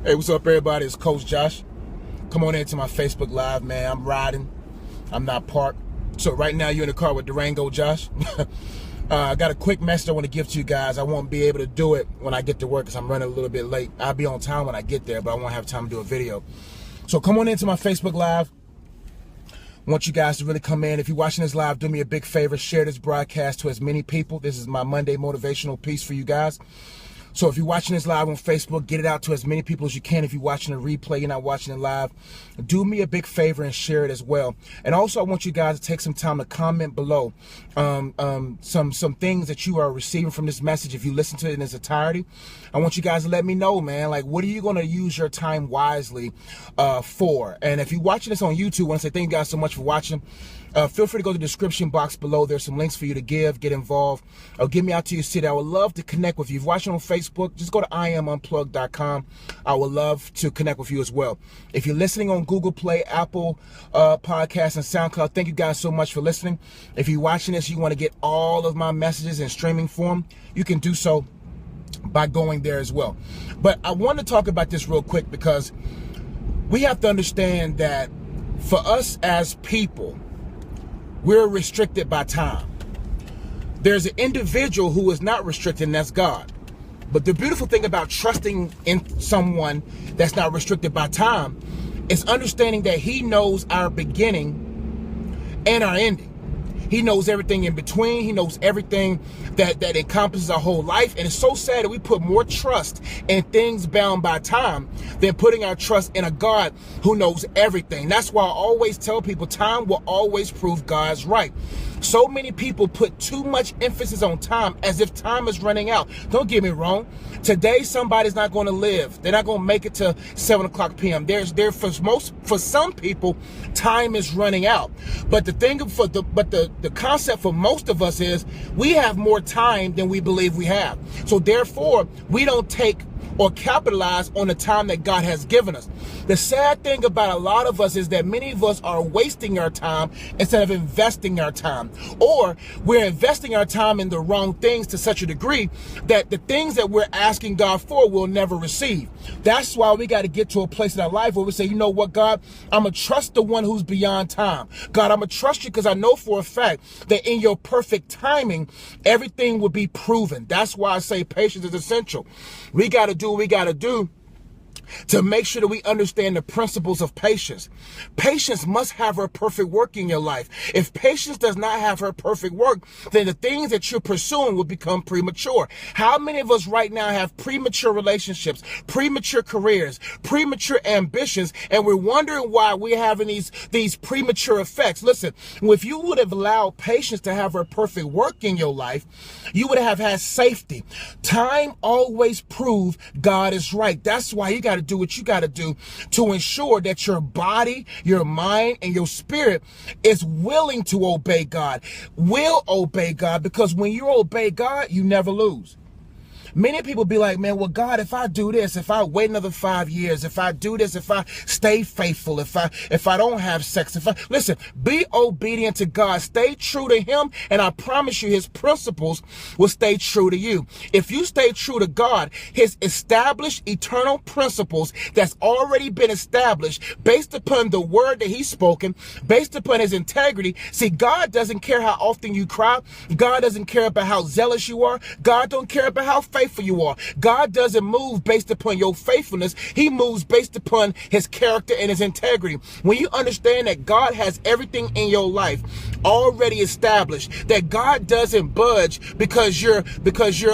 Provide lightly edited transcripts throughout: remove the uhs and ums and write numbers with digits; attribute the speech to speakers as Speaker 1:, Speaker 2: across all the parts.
Speaker 1: Hey, what's up, everybody? It's Coach Josh. Come on into my Facebook Live, man. I'm riding. I'm not parked. So right now, you're in the car with Durango Josh. I got a quick message I want to give to you guys. I won't be able to do it when I get to work because I'm running a little bit late. I'll be on time when I get there, but I won't have time to do a video. So come on into my Facebook Live. I want you guys to really come in. If you're watching this live, do me a big favor. Share this broadcast to as many people. This is my Monday motivational piece for you guys. So if you're watching this live on Facebook, get it out to as many people as you can. If you're watching a replay, you're not watching it live, do me a big favor and share it as well. And also, I want you guys to take some time to comment below some things that you are receiving from this message. If you listen to it in its entirety, I want you guys to let me know, man, like, what are you going to use your time wisely for? And if you're watching this on YouTube, I want to say thank you guys so much for watching. Feel free to go to the description box below. There's some links for you to get involved, or get me out to your city. I would love to connect with you. If you're watching on Facebook, just go to iamunplugged.com. I would love to connect with you as well. If you're listening on Google Play, Apple Podcasts, and SoundCloud, thank you guys so much for listening. If you're watching this, you want to get all of my messages in streaming form, you can do so by going there as well. But I want to talk about this real quick because we have to understand that for us as people, we're restricted by time. There's an individual who is not restricted, and that's God. But the beautiful thing about trusting in someone that's not restricted by time is understanding that He knows our beginning and our ending. He knows everything in between. He knows everything that encompasses our whole life. And it's so sad that we put more trust in things bound by time than putting our trust in a God who knows everything. That's why I always tell people time will always prove God's right. So many people put too much emphasis on time as if time is running out. Don't get me wrong. Today, somebody's not going to live. They're not going to make it to 7 o'clock p.m. For some people, time is running out. But the concept for most of us is we have more time than we believe we have. So therefore, we don't take or capitalize on the time that God has given us. The sad thing about a lot of us is that many of us are wasting our time instead of investing our time. Or we're investing our time in the wrong things to such a degree that the things that we're asking God for we'll never receive. That's why we got to get to a place in our life where we say, you know what, God, I'm going to trust the one who's beyond time. God, I'm going to trust you because I know for a fact that in your perfect timing, everything will be proven. That's why I say patience is essential. We got to do what we got to do to make sure that we understand the principles of patience. Patience must have her perfect work in your life. If patience does not have her perfect work, then the things that you're pursuing will become premature. How many of us right now have premature relationships, premature careers, premature ambitions, and we're wondering why we're having these premature effects? Listen, if you would have allowed patience to have her perfect work in your life, you would have had safety. Time always proves God is right. That's why you got to do what you got to do to ensure that your body, your mind, and your spirit is willing to obey God, will obey God, because when you obey God, you never lose. Many people be like, man, well, God, if I do this, if I wait another 5 years, if I do this, if I stay faithful, if I don't have sex, listen, be obedient to God, stay true to Him, and I promise you His principles will stay true to you. If you stay true to God, His established eternal principles that's already been established based upon the word that He's spoken, based upon His integrity. See, God doesn't care how often you cry. God doesn't care about how zealous you are. God don't care about how faithful you are. God doesn't move based upon your faithfulness. He moves based upon His character and His integrity. When you understand that God has everything in your life already established, that God doesn't budge because you're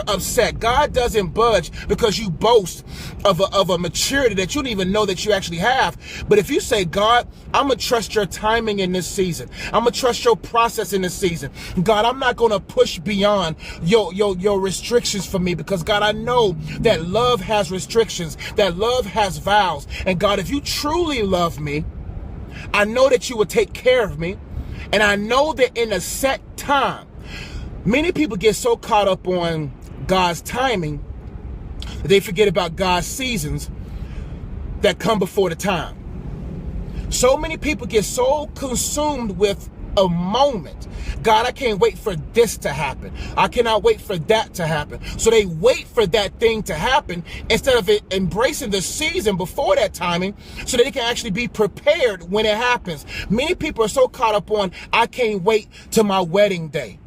Speaker 1: upset. God doesn't budge because you boast of a maturity that you don't even know that you actually have. But if you say, God, I'm gonna trust your timing in this season. I'm gonna trust your process in this season. God, I'm not gonna push beyond your restrictions for me, because God, I know that love has restrictions, that love has vows. And God, if you truly love me, I know that you will take care of me. And I know that in a set time, many people get so caught up on God's timing that they forget about God's seasons that come before the time. So many people get so consumed with a moment. God, I can't wait for this to happen. I cannot wait for that to happen. So they wait for that thing to happen instead of embracing the season before that timing so that they can actually be prepared when it happens. Many people are so caught up on, I can't wait till my wedding day.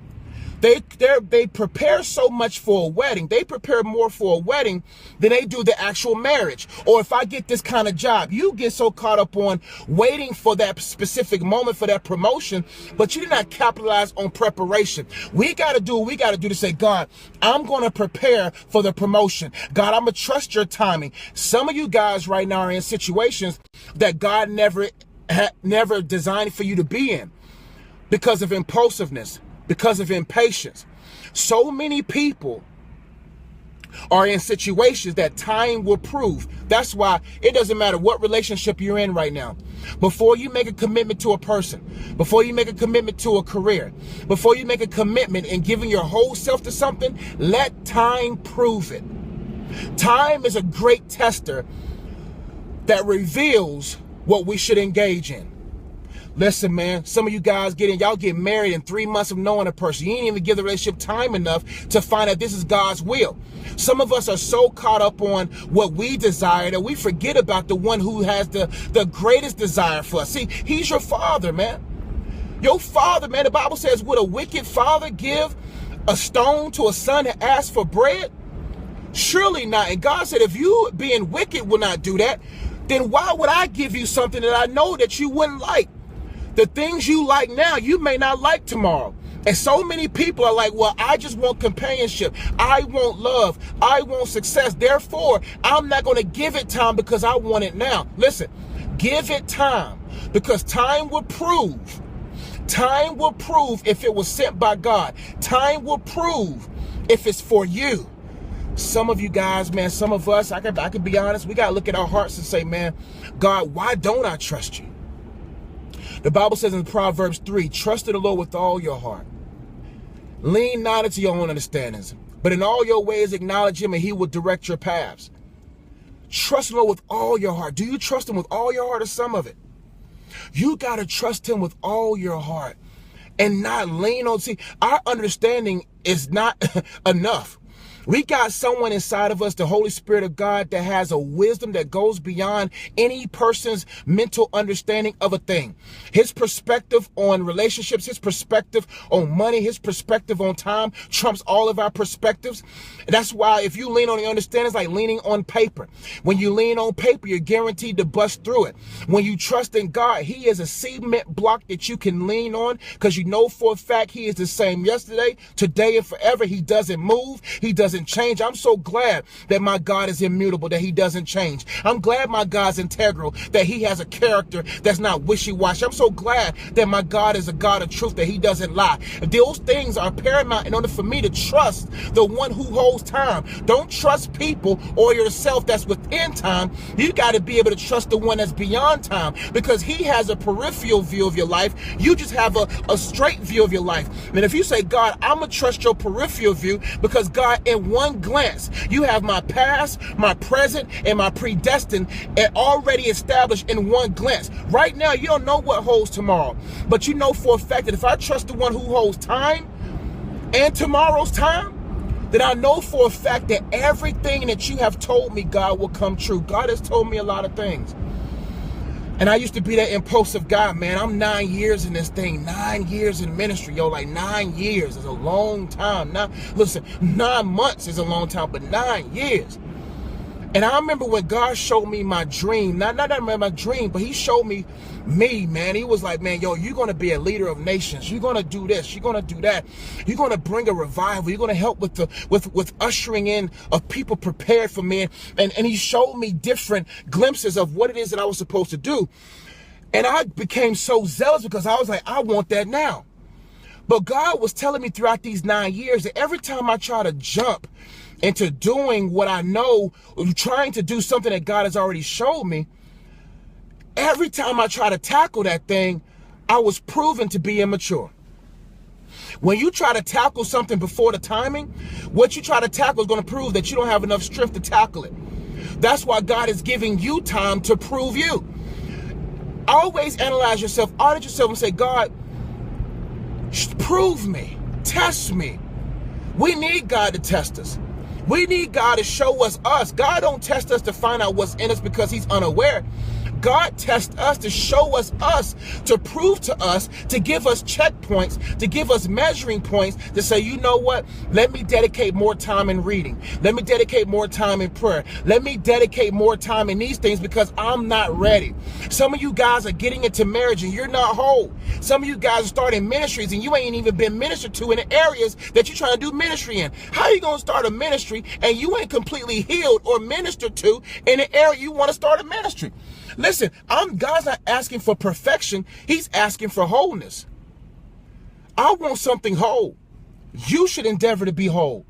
Speaker 1: They prepare so much for a wedding. They prepare more for a wedding than they do the actual marriage. Or if I get this kind of job, you get so caught up on waiting for that specific moment for that promotion, but you did not capitalize on preparation. We got to do what we got to do to say, God, I'm going to prepare for the promotion. God, I'm going to trust your timing. Some of you guys right now are in situations that God never designed for you to be in because of impulsiveness, because of impatience. So many people are in situations that time will prove. That's why it doesn't matter what relationship you're in right now. Before you make a commitment to a person, before you make a commitment to a career, before you make a commitment in giving your whole self to something, let time prove it. Time is a great tester that reveals what we should engage in. Listen, man, some of you guys y'all get married in 3 months of knowing a person. You ain't even give the relationship time enough to find out this is God's will. Some of us are so caught up on what we desire that we forget about the one who has the greatest desire for us. See, he's your father, man. Your father, man. The Bible says, would a wicked father give a stone to a son to ask for bread? Surely not. And God said, if you being wicked will not do that, then why would I give you something that I know that you wouldn't like? The things you like now, you may not like tomorrow. And so many people are like, well, I just want companionship. I want love. I want success. Therefore, I'm not going to give it time because I want it now. Listen, give it time because time will prove. Time will prove if it was sent by God. Time will prove if it's for you. Some of you guys, man, some of us, I can be honest, we got to look at our hearts and say, man, God, why don't I trust you? The Bible says in Proverbs 3, trust in the Lord with all your heart. Lean not into your own understandings, but in all your ways acknowledge him and he will direct your paths. Trust the Lord with all your heart. Do you trust him with all your heart or some of it? You got to trust him with all your heart and not lean on. See, our understanding is not enough. We got someone inside of us, the Holy Spirit of God, that has a wisdom that goes beyond any person's mental understanding of a thing. His perspective on relationships, his perspective on money, his perspective on time trumps all of our perspectives. That's why if you lean on the understanding, it's like leaning on paper. When you lean on paper, you're guaranteed to bust through it. When you trust in God, he is a cement block that you can lean on because you know for a fact he is the same yesterday, today, and forever. He doesn't move. He doesn't change. I'm so glad that my God is immutable, that he doesn't change. I'm glad my God's integral, that he has a character that's not wishy-washy. I'm so glad that my God is a God of truth, that he doesn't lie. Those things are paramount in order for me to trust the one who holds time. Don't trust people or yourself that's within time. You got to be able to trust the one that's beyond time because he has a peripheral view of your life. You just have a straight view of your life. And if you say, God, I'm going to trust your peripheral view because God, in one glance, you have my past, my present, and my predestined and already established in one glance. Right now, you don't know what holds tomorrow, but you know for a fact that if I trust the one who holds time and tomorrow's time, then I know for a fact that everything that you have told me, God, will come true. God has told me a lot of things. And I used to be that impulsive guy, man. I'm 9 years in this thing, 9 years in ministry, yo. Like 9 years is a long time. Now, listen, 9 months is a long time, but 9 years. And I remember when God showed me my dream, not my dream, but he showed me, man. He was like, man, yo, you're going to be a leader of nations. You're going to do this. You're going to do that. You're going to bring a revival. You're going to help with ushering in of people prepared for me. And he showed me different glimpses of what it is that I was supposed to do. And I became so zealous because I was like, I want that now. But God was telling me throughout these 9 years that every time I try to jump into doing what I know, trying to do something that God has already showed me, every time I try to tackle that thing, I was proven to be immature. When you try to tackle something before the timing, what you try to tackle is going to prove that you don't have enough strength to tackle it. That's why God is giving you time to prove you. Always analyze yourself, audit yourself and say, God, Prove me. Test me. We need God to test us. We need God to show us us. God don't test us to find out what's in us because he's unaware. God tests us to show us us, to prove to us, to give us checkpoints, to give us measuring points, to say, you know what? Let me dedicate more time in reading. Let me dedicate more time in prayer. Let me dedicate more time in these things because I'm not ready. Some of you guys are getting into marriage and you're not whole. Some of you guys are starting ministries and you ain't even been ministered to in the areas that you're trying to do ministry in. How are you going to start a ministry and you ain't completely healed or ministered to in the area you want to start a ministry? Listen, God's not asking for perfection. He's asking for wholeness. I want something whole. You should endeavor to be whole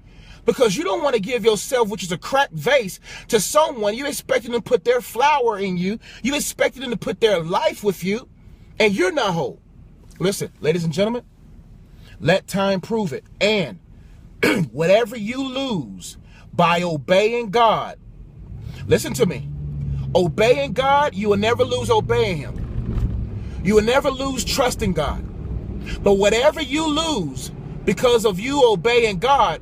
Speaker 1: because you don't want to give yourself, which is a cracked vase, to someone. You expecting them to put their flower in you. You expecting them to put their life with you, and you're not whole. Listen, ladies and gentlemen, let time prove it. And whatever you lose by obeying God, listen to me. Obeying God, you will never lose obeying him. You will never lose trusting God. But whatever you lose because of you obeying God,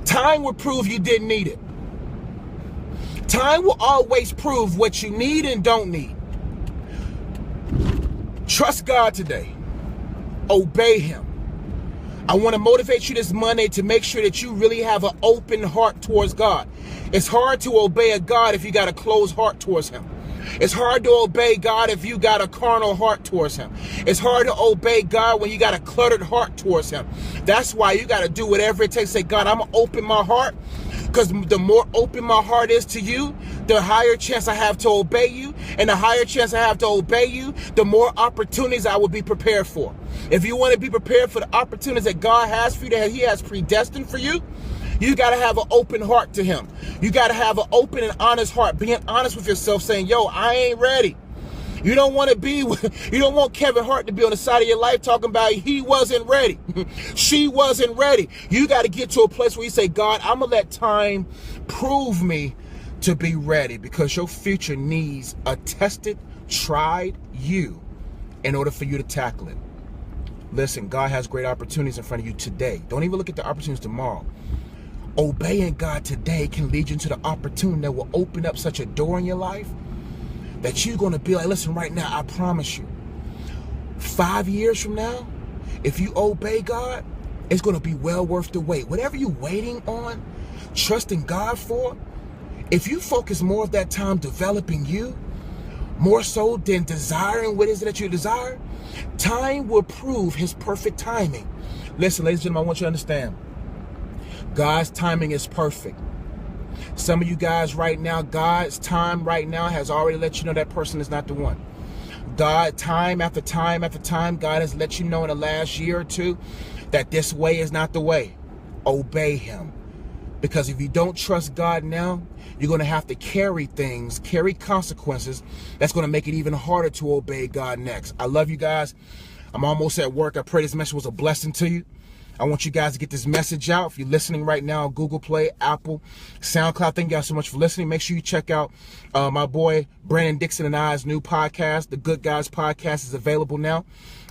Speaker 1: time will prove you didn't need it. Time will always prove what you need and don't need. Trust God today. Obey him. I want to motivate you this Monday to make sure that you really have an open heart towards God. It's hard to obey a God if you got a closed heart towards him. It's hard to obey God if you got a carnal heart towards him. It's hard to obey God when you got a cluttered heart towards him. That's why you got to do whatever it takes. Say, God, I'm going to open my heart, because the more open my heart is to you, the higher chance I have to obey you. And the higher chance I have to obey you, the more opportunities I will be prepared for. If you want to be prepared for the opportunities that God has for you, that he has predestined for you, you got to have an open heart to him. You got to have an open and honest heart, being honest with yourself, saying, yo, I ain't ready. You don't want Kevin Hart to be on the side of your life talking about he wasn't ready. She wasn't ready. You got to get to a place where you say, God, I'm going to let time prove me to be ready, because your future needs a tested, tried you in order for you to tackle it. Listen, God has great opportunities in front of you today. Don't even look at the opportunities tomorrow. Obeying God today can lead you into the opportunity that will open up such a door in your life that you're going to be like, listen, right now, I promise you, 5 years from now, if you obey God, it's going to be well worth the wait. Whatever you're waiting on, trusting God for, if you focus more of that time developing you, more so than desiring what it is that you desire, time will prove his perfect timing. Listen, ladies and gentlemen, I want you to understand, God's timing is perfect. Some of you guys right now, God's time right now has already let you know that person is not the one. God, time after time after time, God has let you know in the last year or two that this way is not the way. Obey him. Because if you don't trust God now, you're going to have to carry consequences that's going to make it even harder to obey God next. I love you guys. I'm almost at work. I pray this message was a blessing to you. I want you guys to get this message out. If you're listening right now on Google Play, Apple, SoundCloud, thank you guys so much for listening. Make sure you check out my boy Brandon Dixon and I's new podcast. The Good Guys Podcast is available now.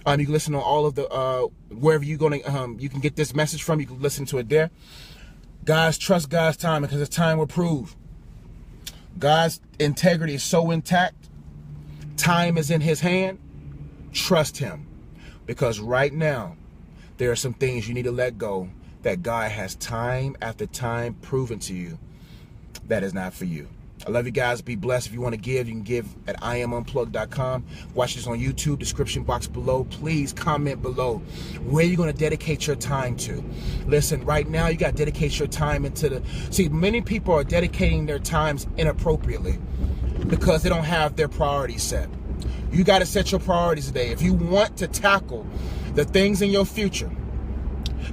Speaker 1: You can listen on all of the wherever you're going to you can get this message from. You can listen to it there. Guys, trust God's timing, because his time will prove. God's integrity is so intact. Time is in his hand. Trust him, because right now there are some things you need to let go that God has time after time proven to you that is not for you. I love you guys. Be blessed. If you want to give, you can give at iamunplugged.com. Watch this on YouTube, description box below. Please comment below where you're going to dedicate your time to. Listen, right now you got to dedicate your time see, many people are dedicating their times inappropriately because they don't have their priorities set. You got to set your priorities today. If you want to tackle the things in your future,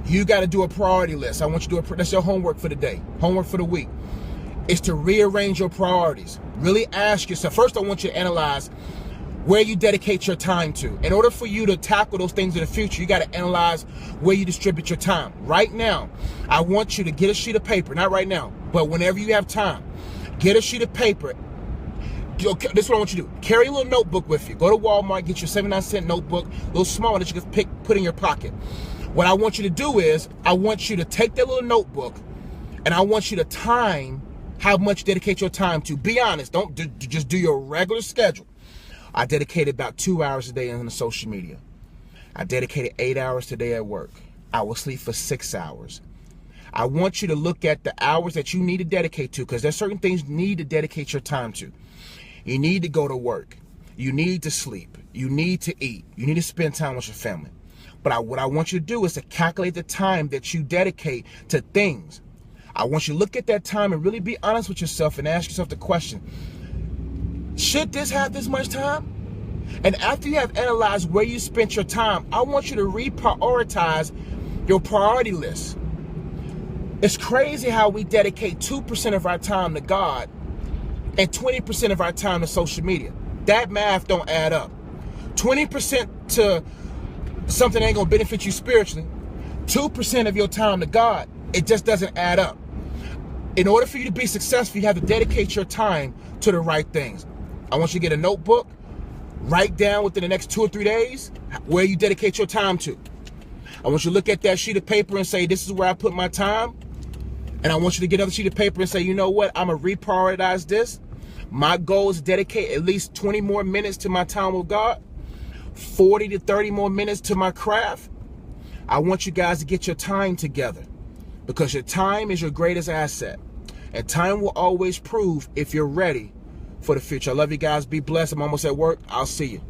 Speaker 1: you got to do a priority list. I want you to do that's your homework for the day, homework for the week. Is to rearrange your priorities. Really ask yourself. First, I want you to analyze where you dedicate your time to. In order for you to tackle those things in the future, you got to analyze where you distribute your time. Right now, I want you to get a sheet of paper. Not right now, but whenever you have time, get a sheet of paper. This is what I want you to do. Carry a little notebook with you. Go to Walmart, get your 79-cent notebook, a little small that you can put in your pocket. What I want you to do is, I want you to take that little notebook, and I want you to time how much you dedicate your time to. Be honest. Don't just do your regular schedule. I dedicated about 2 hours a day on the social media. I dedicated 8 hours today at work. I will sleep for 6 hours. I want you to look at the hours that you need to dedicate to, because there's certain things you need to dedicate your time to. You need to go to work. You need to sleep. You need to eat. You need to spend time with your family. But what I want you to do is to calculate the time that you dedicate to things. I want you to look at that time and really be honest with yourself and ask yourself the question, should this have this much time? And after you have analyzed where you spent your time, I want you to reprioritize your priority list. It's crazy how we dedicate 2% of our time to God and 20% of our time to social media. That math don't add up. 20% to something that ain't gonna benefit you spiritually, 2% of your time to God, it just doesn't add up. In order for you to be successful, you have to dedicate your time to the right things. I want you to get a notebook, write down within the next 2 or 3 days where you dedicate your time to. I want you to look at that sheet of paper and say, this is where I put my time. And I want you to get another sheet of paper and say, you know what, I'm going to reprioritize this. My goal is to dedicate at least 20 more minutes to my time with God, 40 to 30 more minutes to my craft. I want you guys to get your time together, because your time is your greatest asset. And time will always prove if you're ready for the future. I love you guys. Be blessed. I'm almost at work. I'll see you.